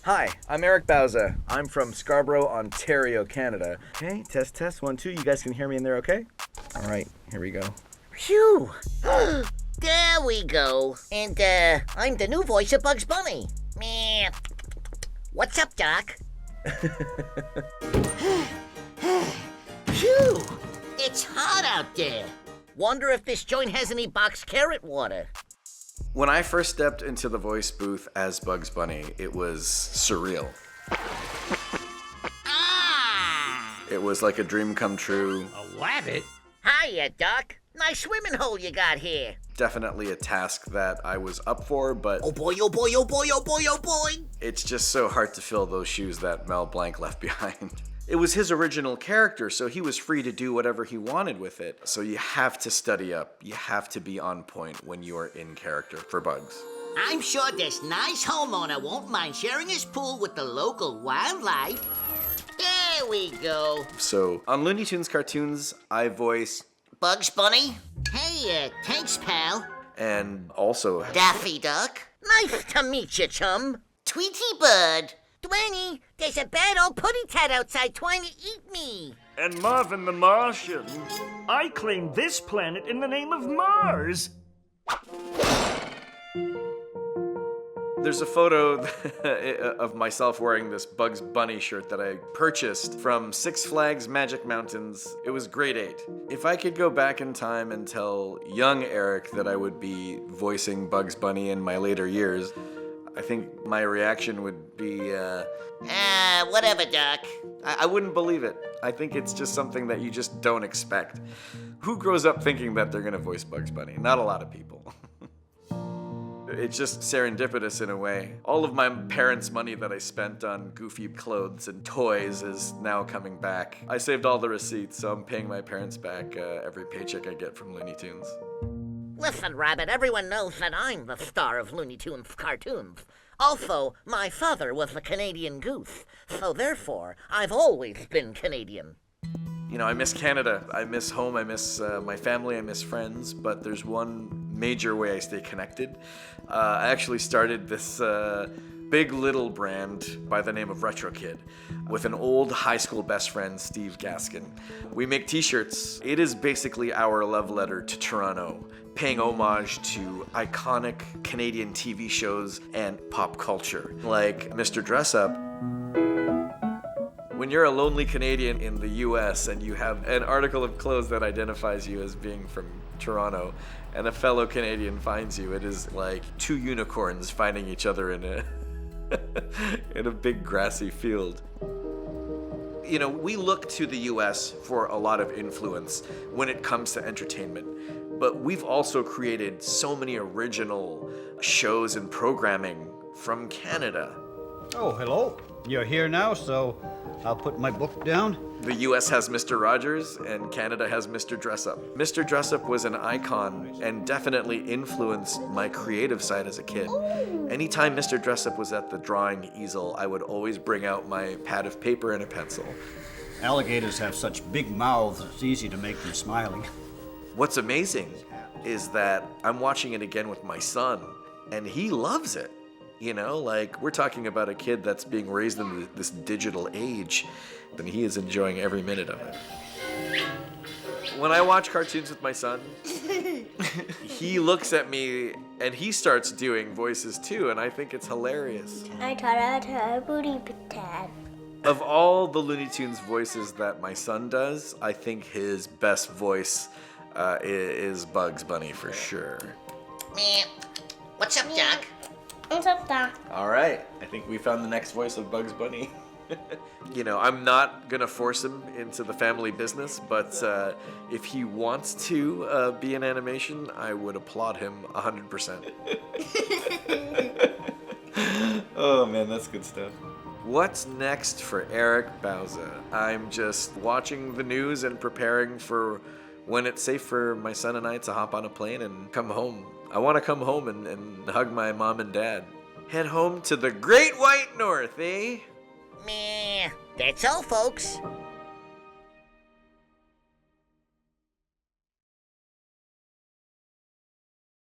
Hi, I'm Eric Bauza. I'm from Scarborough, Ontario, Canada. Okay, test, 1, 2. You guys can hear me in there, okay? All right, here we go. Phew! There we go. And, I'm the new voice of Bugs Bunny. Meh. What's up, Doc? Phew! It's hot out there. Wonder if this joint has any boxed carrot water. When I first stepped into the voice booth as Bugs Bunny, it was surreal. Ah! It was like a dream come true. A rabbit? Hiya, Doc. Nice swimming hole you got here. Definitely a task that I was up for, but Oh boy, oh boy, oh boy, oh boy, oh boy. it's just so hard to fill those shoes that Mel Blanc left behind. It was his original character, so he was free to do whatever he wanted with it. So you have to study up. You have to be on point when you are in character for Bugs. I'm sure this nice homeowner won't mind sharing his pool with the local wildlife. There we go. So on Looney Tunes cartoons, I voice Bugs Bunny? Hey, thanks, pal. and also Daffy Duck? Nice to meet you, chum. Tweety Bird? Dwanny, there's a bad old putty tat outside trying to eat me. And Marvin the Martian. I claim this planet in the name of Mars. There's a photo of myself wearing this Bugs Bunny shirt that I purchased from Six Flags Magic Mountains. It was grade 8. If I could go back in time and tell young Eric that I would be voicing Bugs Bunny in my later years, I think my reaction would be, Whatever, Doc. I wouldn't believe it. I think it's just something that you just don't expect. Who grows up thinking that they're gonna voice Bugs Bunny? Not a lot of people. It's just serendipitous in a way. All of my parents' money that I spent on goofy clothes and toys is now coming back. I saved all the receipts, so I'm paying my parents back every paycheck I get from Looney Tunes. Listen, Rabbit, everyone knows that I'm the star of Looney Tunes cartoons. Also, my father was a Canadian goose, so therefore, I've always been Canadian. You know, I miss Canada. I miss home. I miss my family. I miss friends. But there's one major way I stay connected. I actually started this Big Little brand by the name of Retro Kid with an old high school best friend, Steve Gaskin. We make t-shirts. It is basically our love letter to Toronto, paying homage to iconic Canadian TV shows and pop culture, like Mr. Dress Up. When you're a lonely Canadian in the US and you have an article of clothes that identifies you as being from Toronto, and a fellow Canadian finds you, it is like two unicorns finding each other in a in a big grassy field. You know, we look to the US for a lot of influence when it comes to entertainment, but we've also created so many original shows and programming from Canada. Oh, hello. You're here now, so I'll put my book down. The US has Mr. Rogers and Canada has Mr. Dressup. Mr. Dressup was an icon and definitely influenced my creative side as a kid. Anytime Mr. Dressup was at the drawing easel, I would always bring out my pad of paper and a pencil. Alligators have such big mouths, it's easy to make them smiling. What's amazing is that I'm watching it again with my son, and he loves it. You know, like, we're talking about a kid that's being raised in this digital age, and he is enjoying every minute of it. When I watch cartoons with my son, he looks at me and he starts doing voices too, and I think it's hilarious. I taught her to a booty patad. Of all the Looney Tunes voices that my son does, I think his best voice is Bugs Bunny for sure. Meh. What's up, Doc? What's up, Doc? All right, I think we found the next voice of Bugs Bunny. You know, I'm not gonna force him into the family business, but if he wants to be in animation, I would applaud him 100%. Oh man, that's good stuff. What's next for Eric Bauza? I'm just watching the news and preparing for when it's safe for my son and I to hop on a plane and come home. I want to come home and hug my mom and dad. Head home to the Great White North, eh? Meh. That's all, folks.